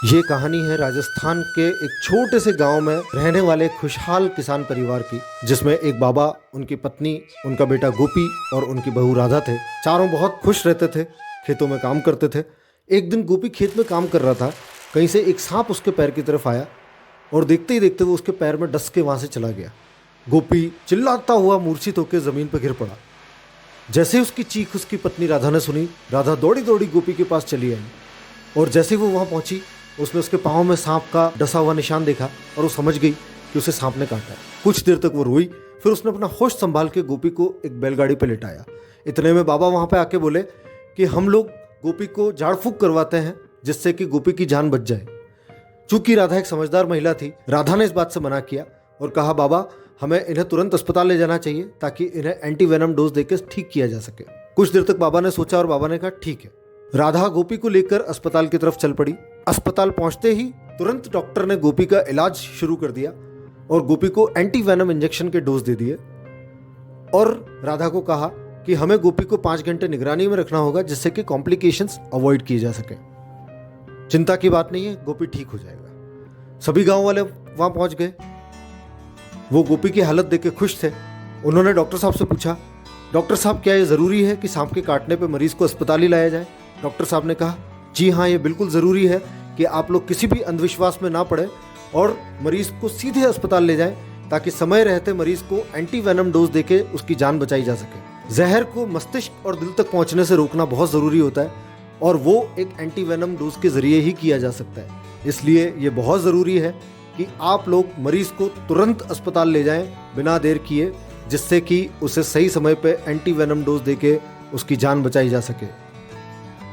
ये कहानी है राजस्थान के एक छोटे से गांव में रहने वाले खुशहाल किसान परिवार की, जिसमें एक बाबा, उनकी पत्नी, उनका बेटा गोपी और उनकी बहू राधा थे। चारों बहुत खुश रहते थे, खेतों में काम करते थे। एक दिन गोपी खेत में काम कर रहा था, कहीं से एक सांप उसके पैर की तरफ आया और देखते ही देखते वो उसके पैर में डस के वहाँ से चला गया। गोपी चिल्लाता हुआ मूर्छित होकर ज़मीन पर गिर पड़ा। जैसे ही उसकी चीख उसकी पत्नी राधा ने सुनी, राधा दौड़ी दौड़ी गोपी के पास चली आई और जैसे ही वो वहाँ पहुँची, उसने उसके पाँव में सांप का डसा हुआ निशान देखा और वो समझ गई कि उसे सांप ने काटा है। कुछ देर तक वो रोई, फिर उसने अपना होश संभाल के गोपी को एक बैलगाड़ी पर लिटाया। इतने में बाबा वहाँ पे आके बोले कि हम लोग गोपी को झाड़ फूक करवाते हैं, जिससे कि गोपी की जान बच जाए। चूंकि राधा एक समझदार महिला थी, राधा ने इस बात से मना किया और कहा, बाबा हमें इन्हें तुरंत अस्पताल ले जाना चाहिए ताकि इन्हें एंटी वेनम डोज देकर ठीक किया जा सके। कुछ देर तक बाबा ने सोचा और बाबा ने कहा, ठीक है। राधा गोपी को लेकर अस्पताल की तरफ चल पड़ी। अस्पताल पहुंचते ही तुरंत डॉक्टर ने गोपी का इलाज शुरू कर दिया और गोपी को एंटी वेनम इंजेक्शन के डोज दे दिए और राधा को कहा कि हमें गोपी को 5 घंटे निगरानी में रखना होगा, जिससे कि कॉम्प्लिकेशंस अवॉइड किए जा सके। चिंता की बात नहीं है, गोपी ठीक हो जाएगा। सभी गांव वाले वहां पहुंच गए। वो गोपी की हालत देख के खुश थे। उन्होंने डॉक्टर साहब से पूछा, डॉक्टर साहब क्या ये ज़रूरी है कि सांप के काटने पर मरीज़ को अस्पताल ही लाया जाए? डॉक्टर साहब ने कहा, जी हाँ, ये बिल्कुल ज़रूरी है कि आप लोग किसी भी अंधविश्वास में ना पड़े और मरीज़ को सीधे अस्पताल ले जाएं, ताकि समय रहते मरीज़ को एंटी वेनम डोज देके उसकी जान बचाई जा सके। जहर को मस्तिष्क और दिल तक पहुंचने से रोकना बहुत ज़रूरी होता है और वो एक एंटी वेनम डोज के ज़रिए ही किया जा सकता है। इसलिए ये बहुत ज़रूरी है कि आप लोग मरीज़ को तुरंत अस्पताल ले जाएं बिना देर किए, जिससे कि उसे सही समय पे एंटी वेनम डोज देके उसकी जान बचाई जा सके।